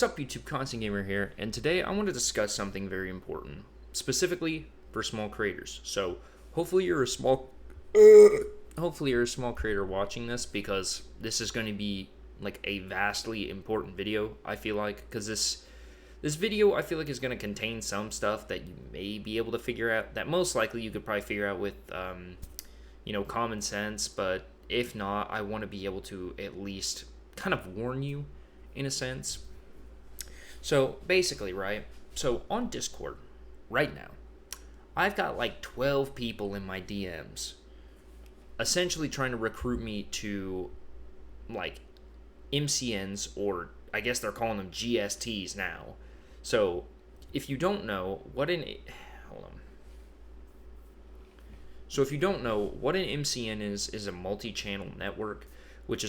Sup YouTube, Constant Gamer here, and today I want to discuss something very important, specifically for small creators. So hopefully you're a small, creator watching this, because this is going to be like a vastly important video. I feel like, because this video I feel like is going to contain some stuff that you may be able to figure out. That most likely you could probably figure out with common sense, but if not, I want to be able to at least kind of warn you in a sense. So basically, right? So on Discord right now, I've got like 12 people in my DMs essentially trying to recruit me to like MCNs, or I guess they're calling them GSTs now. So if you don't know what an if you don't know what an MCN is a multi-channel network, which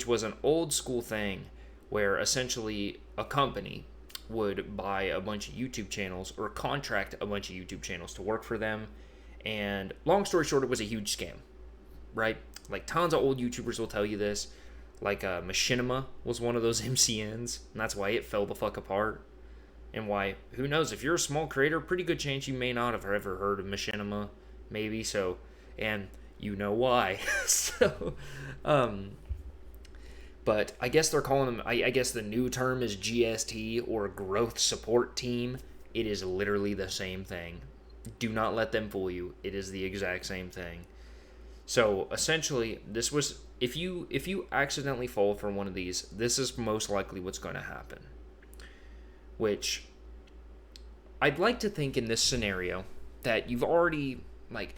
was an old school thing where essentially a company would buy a bunch of YouTube channels or contract a bunch of YouTube channels to work for them. And long story short, it was a huge scam, right? Like tons of old YouTubers will tell you this. Like Machinima was one of those MCNs, and that's why it fell the fuck apart. And why, who knows, if you're a small creator, pretty good chance you may not have ever heard of Machinima, maybe. So, and you know why. So, but I guess they're calling them, I guess the new term is GST, or Growth Support Team. It is literally the same thing. Do not let them fool you. It is the exact same thing. So essentially, this was, if you accidentally fall for one of these, this is most likely what's going to happen. Which, I'd like to think in this scenario that you've already,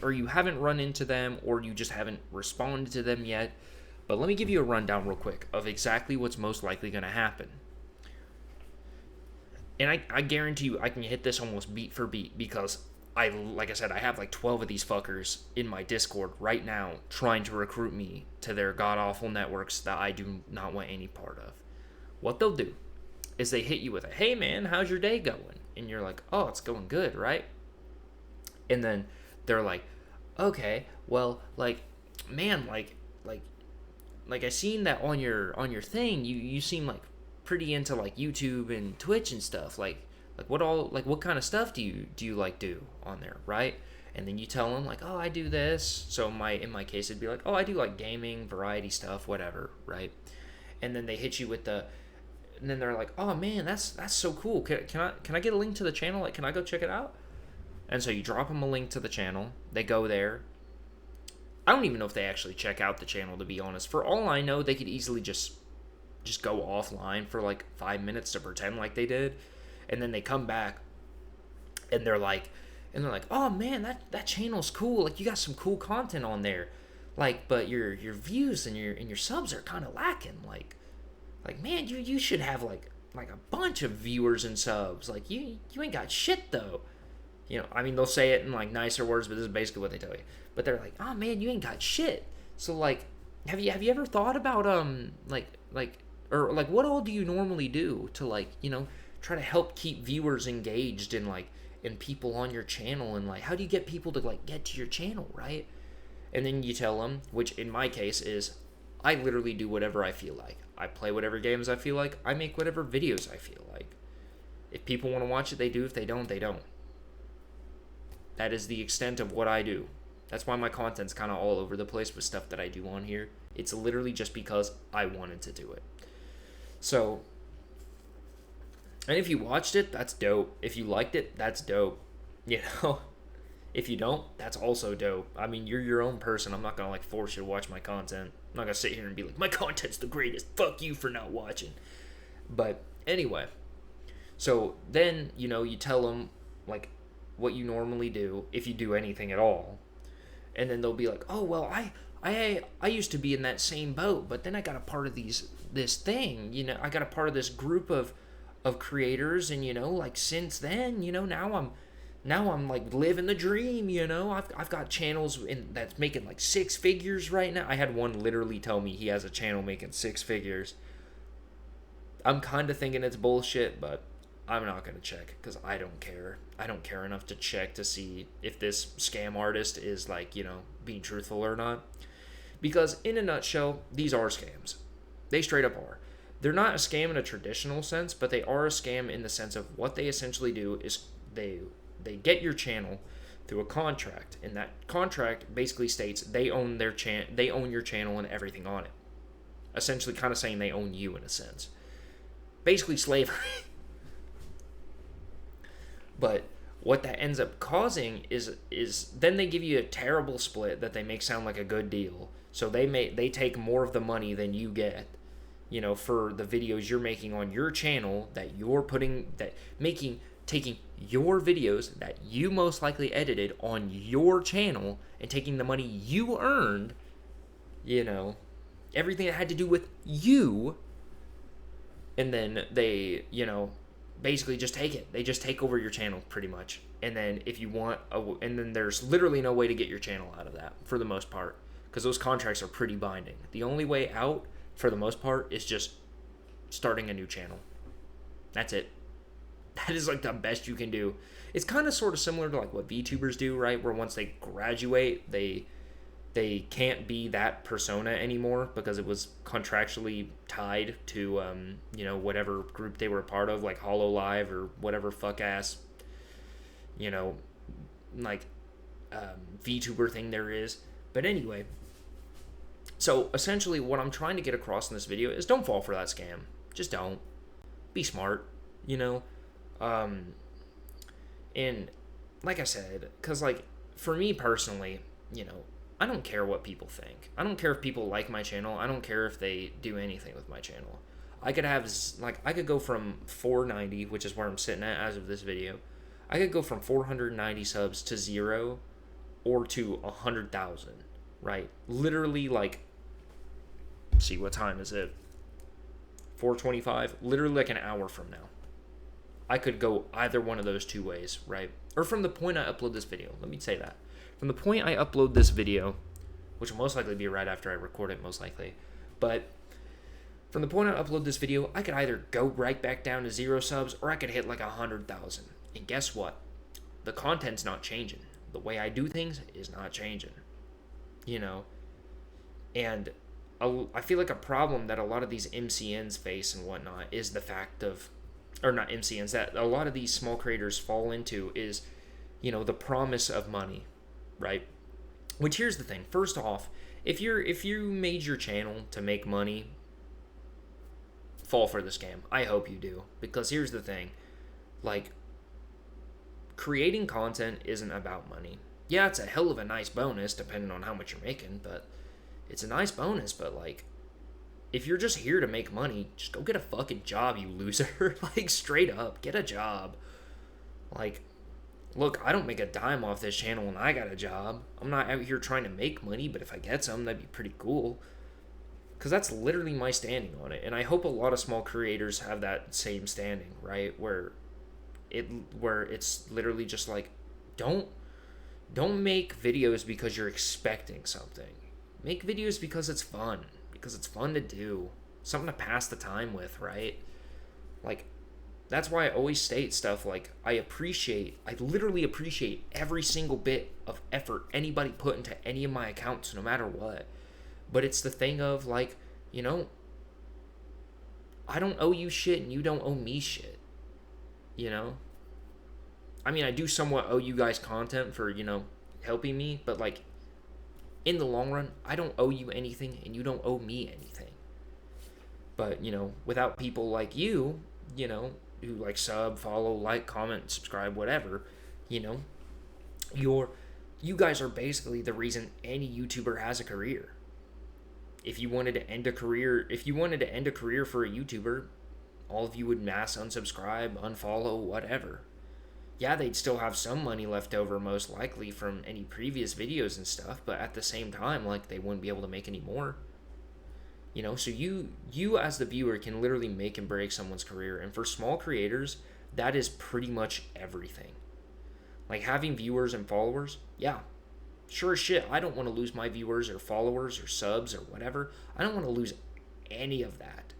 or you haven't run into them, or you just haven't responded to them yet. But let me give you a rundown real quick of exactly what's most likely going to happen. And I guarantee you I can hit this almost beat for beat, because like I said, I have like 12 of these fuckers in my Discord right now trying to recruit me to their god-awful networks that I do not want any part of. What they'll do is they hit you with a, hey man, how's your day going? And you're like, oh, it's going good, right? And then they're like, okay, well, man, I seen that on your thing, you seem like pretty into like YouTube and Twitch and stuff. What kind of stuff do you do on there, right? And then you tell them like, oh, I do this. So in my case it'd be like, oh, I do like gaming, variety stuff, whatever, right? And then they hit you with and then they're like, oh man, that's so cool. Can I get a link to the channel? Like, can I go check it out? And so you drop them a link to the channel. They go there. I don't even know if they actually check out the channel, to be honest. For all I know, they could easily just go offline for like 5 minutes to pretend like they did. And then they come back and they're like, oh man, that channel's cool. Like, you got some cool content on there. Like, but your views and your subs are kind of lacking. Like man, you should have like a bunch of viewers and subs. Like, you ain't got shit though. I mean, they'll say it in like nicer words, but this is basically what they tell you. But they're like, oh man, you ain't got shit. So like, have you ever thought about what all do you normally do to try to help keep viewers engaged and people on your channel, and how do you get people to get to your channel, right? And then you tell them, which in my case is, I literally do whatever I feel like. I play whatever games I feel like. I make whatever videos I feel like. If people want to watch it, they do. If they don't, they don't. That is the extent of what I do. That's why my content's kind of all over the place with stuff that I do on here. It's literally just because I wanted to do it. So, and if you watched it, that's dope. If you liked it, that's dope. If you don't, that's also dope. I mean, you're your own person. I'm not going to force you to watch my content. I'm not going to sit here and be like, my content's the greatest. Fuck you for not watching. But anyway, so then, you tell them what you normally do, if you do anything at all. And then they'll be like, oh, well, I used to be in that same boat, but then I got a part of this thing, I got a part of this group of creators, and since then, now I'm living the dream, I've got channels that's making 6 figures right now. I had one literally tell me he has a channel making 6 figures. I'm kind of thinking it's bullshit, but I'm not going to check because I don't care. I don't care enough to check to see if this scam artist is being truthful or not. Because in a nutshell, these are scams. They straight up are. they're not a scam in a traditional sense, but they are a scam in the sense of what they essentially do is they get your channel through a contract, and that contract basically states they own they own your channel and everything on it. Essentially, kind of saying they own you in a sense. Basically, slavery. But what that ends up causing is then they give you a terrible split that they make sound like a good deal. So they take more of the money than you get, for the videos you're making on your channel that you're taking your videos that you most likely edited on your channel and taking the money you earned, everything that had to do with you, and then they, basically just take it. They just take over your channel pretty much. And then if you want, and then there's literally no way to get your channel out of that for the most part, because those contracts are pretty binding. The only way out for the most part is just starting a new channel. That's it. That is like the best you can do. It's kind of sort of similar to like what VTubers do, right? Where once they graduate, they can't be that persona anymore because it was contractually tied to whatever group they were a part of, like HoloLive or whatever fuck ass VTuber thing there is. But anyway, so essentially what I'm trying to get across in this video is don't fall for that scam. Just don't. Be smart, and like I said, because like for me personally, I don't care what people think. I don't care if people like my channel. I don't care if they do anything with my channel. I could go from 490, which is where I'm sitting at as of this video. I could go from 490 subs to 0 or to 100,000, right? Literally, like, see, what time is it? 4:25? Literally like an hour from now. I could go either one of those two ways, right? Or from the point I upload this video. Let me say that. From the point I upload this video, which will most likely be right after I record it, most likely. But from the point I upload this video, I could either go right back down to 0 subs, or I could hit like 100,000. And guess what? The content's not changing. The way I do things is not changing. And I feel like a problem that a lot of these MCNs face and whatnot is the fact of, or not MCNs, that a lot of these small creators fall into is, the promise of money, right? Which, here's the thing. First off, if you made your channel to make money, fall for the scam. I hope you do, because here's the thing. Like, creating content isn't about money. Yeah, it's a hell of a nice bonus depending on how much you're making, but it's a nice bonus. But like, if you're just here to make money, just go get a fucking job, you loser. Like, straight up, get a job. Like, look, I don't make a dime off this channel and I got a job. I'm not out here trying to make money, but if I get some, that'd be pretty cool. Because that's literally my standing on it. And I hope a lot of small creators have that same standing, right? Where it's literally just like, don't make videos because you're expecting something. Make videos because it's fun. Because it's fun to do. Something to pass the time with, right? Like, that's why I always state stuff like, I literally appreciate every single bit of effort anybody put into any of my accounts, no matter what. But it's the thing of, like, I don't owe you shit and you don't owe me shit. I mean, I do somewhat owe you guys content for, helping me, but like, in the long run, I don't owe you anything and you don't owe me anything. But, without people like you, who like sub, follow, like, comment, subscribe, whatever, you guys are basically the reason any YouTuber has a career. If you wanted to end a career for a YouTuber, all of you would mass unsubscribe, unfollow, whatever. Yeah, they'd still have some money left over, most likely, from any previous videos and stuff, but at the same time, like, they wouldn't be able to make any more. So you as the viewer can literally make and break someone's career, and for small creators, that is pretty much everything. Like, having viewers and followers, yeah, sure as shit, I don't want to lose my viewers or followers or subs or whatever. I don't want to lose any of that.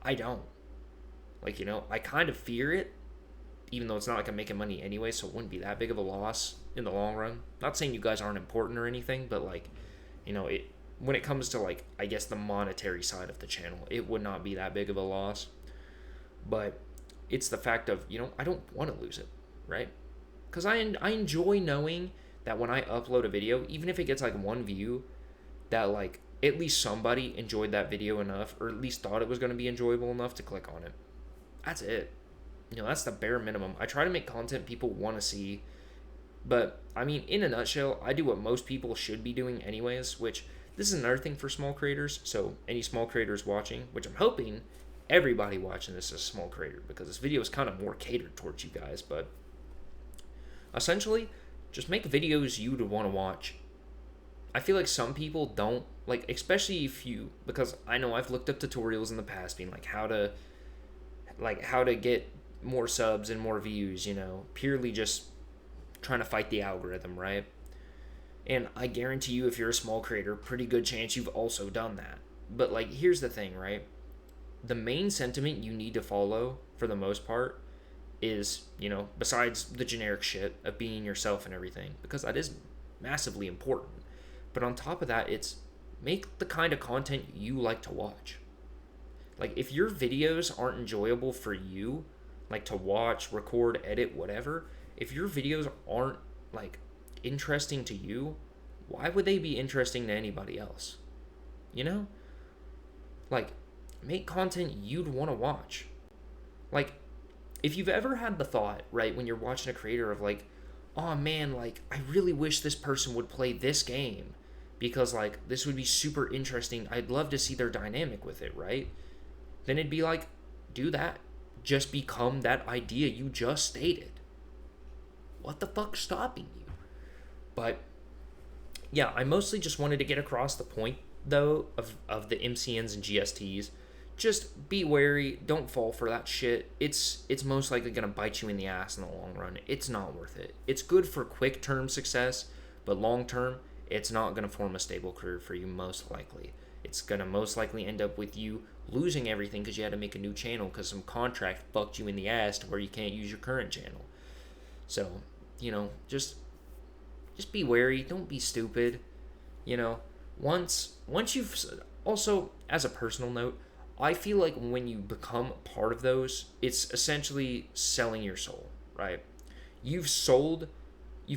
I don't. Like, I kind of fear it, even though it's not like I'm making money anyway, so it wouldn't be that big of a loss in the long run. Not saying you guys aren't important or anything, but like, when it comes to like, I guess the monetary side of the channel, it would not be that big of a loss. But it's the fact of, I don't want to lose it, right? Because I enjoy knowing that when I upload a video, even if it gets like one view, that like at least somebody enjoyed that video enough, or at least thought it was going to be enjoyable enough to click on it. That's it. That's the bare minimum. I try to make content people want to see, but I mean, in a nutshell, I do what most people should be doing anyways, which this is another thing for small creators. So any small creators watching, which I'm hoping everybody watching this is a small creator, because this video is kind of more catered towards you guys, but essentially just make videos you would want to watch. I feel like some people don't, like, especially if you, because I know I've looked up tutorials in the past being like how to get more subs and more views, purely just trying to fight the algorithm, right? And I guarantee you, if you're a small creator, pretty good chance you've also done that. But like, here's the thing, right? The main sentiment you need to follow for the most part is, besides the generic shit of being yourself and everything, because that is massively important. But on top of that, it's make the kind of content you like to watch. Like, if your videos aren't enjoyable for you, like to watch, record, edit, whatever, if your videos aren't like interesting to you, why would they be interesting to anybody else? Like, make content you'd want to watch. Like, if you've ever had the thought, right, when you're watching a creator of like, oh man, like, I really wish this person would play this game because like this would be super interesting, I'd love to see their dynamic with it, right? Then it'd be like, do that. Just become that idea you just stated. What the fuck's stopping you? But yeah, I mostly just wanted to get across the point though of the MCNs and GSTs. Just be wary, don't fall for that shit. It's most likely gonna bite you in the ass in the long run. It's not worth it. It's good for quick term success, but long term, it's not gonna form a stable career for you most likely. It's gonna most likely end up with you losing everything because you had to make a new channel because some contract fucked you in the ass to where you can't use your current channel. So, just be wary, don't be stupid. Once you've also, as a personal note, I feel like when you become part of those, it's essentially selling your soul, right? You've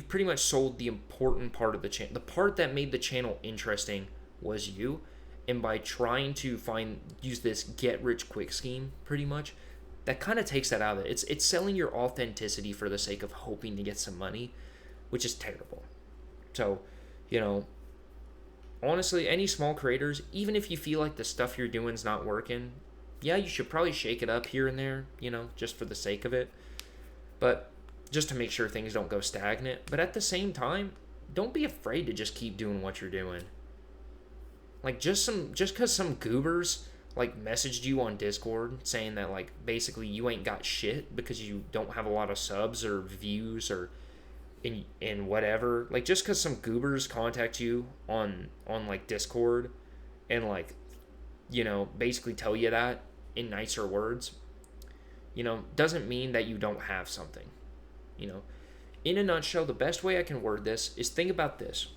pretty much sold the important part of the channel. The part that made the channel interesting was you. And by trying to use this get rich quick scheme, pretty much, that kind of takes that out of it. It's selling your authenticity for the sake of hoping to get some money, which is terrible. So, honestly, any small creators, even if you feel like the stuff you're doing is not working, yeah, you should probably shake it up here and there, just for the sake of it. But just to make sure things don't go stagnant. But at the same time, don't be afraid to just keep doing what you're doing. Like, just because some goobers like messaged you on Discord saying that like basically you ain't got shit because you don't have a lot of subs or views or in whatever, like just because some goobers contact you on like Discord and like basically tell you that in nicer words, doesn't mean that you don't have something. In a nutshell, the best way I can word this is, think about this.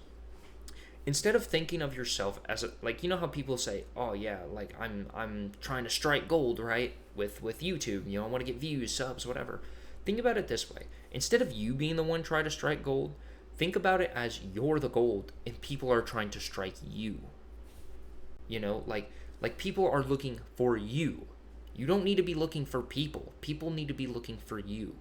Instead of thinking of yourself as how people say, oh yeah, like I'm trying to strike gold, right, with YouTube, I want to get views, subs, whatever. Think about it this way. Instead of you being the one trying to strike gold, think about it as you're the gold and people are trying to strike you. Like people are looking for you. You don't need to be looking for people. People need to be looking for you.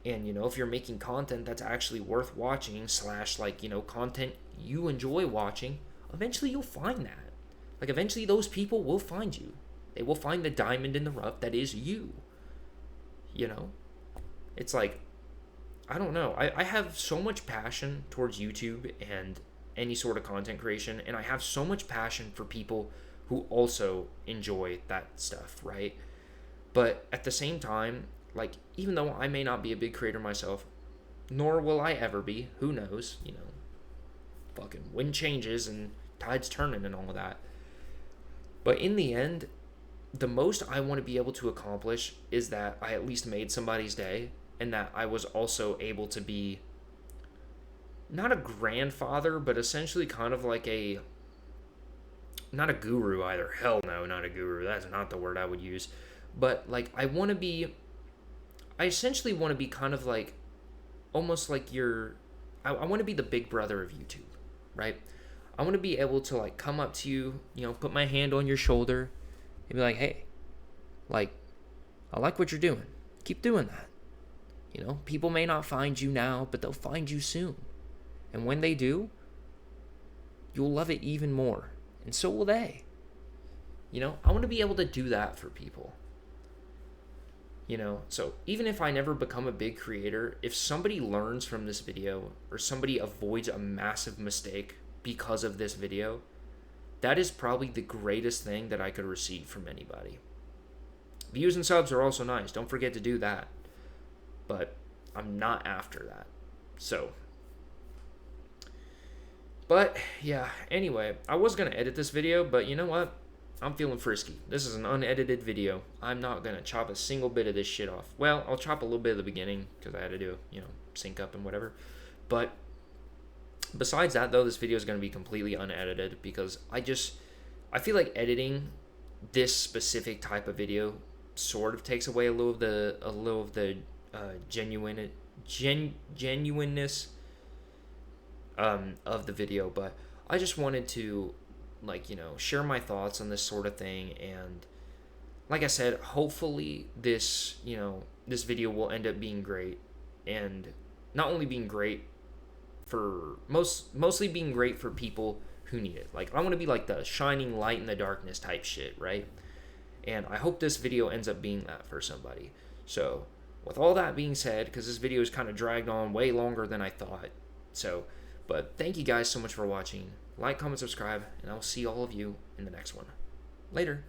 And, if you're making content that's actually worth watching / content you enjoy watching, eventually you'll find that. Like, eventually those people will find you. They will find the diamond in the rough that is you. It's like, I don't know. I have so much passion towards YouTube and any sort of content creation, and I have so much passion for people who also enjoy that stuff, right? But at the same time, like, even though I may not be a big creator myself, nor will I ever be, who knows, fucking wind changes and tides turning and all of that. But in the end, the most I want to be able to accomplish is that I at least made somebody's day, and that I was also able to be not a grandfather, but essentially kind of like a not a guru either. Hell no, not a guru. That's not the word I would use. But like I essentially want to be kind of like almost like I want to be the big brother of YouTube, right? I want to be able to like come up to you, put my hand on your shoulder and be like, hey, like, I like what you're doing. Keep doing that. People may not find you now, but they'll find you soon. And when they do, you'll love it even more. And so will they. I want to be able to do that for people. So even if I never become a big creator, if somebody learns from this video or somebody avoids a massive mistake because of this video, that is probably the greatest thing that I could receive from anybody. Views and subs are also nice. Don't forget to do that. But I'm not after that. But yeah, anyway, I was going to edit this video, but you know what? I'm feeling frisky. This is an unedited video. I'm not going to chop a single bit of this shit off. Well, I'll chop a little bit at the beginning because I had to do, sync up and whatever. But besides that, though, this video is going to be completely unedited because I feel like editing this specific type of video sort of takes away a little of the genuineness of the video. But I just wanted to share my thoughts on this sort of thing. And like I said, hopefully this video will end up being great, and not only being great for mostly being great for people who need it. Like, I want to be like the shining light in the darkness type shit, right? And I hope this video ends up being that for somebody. So with all that being said, because this video is kind of dragged on way longer than I thought, but thank you guys so much for watching. Like, comment, subscribe, and I'll see all of you in the next one. Later.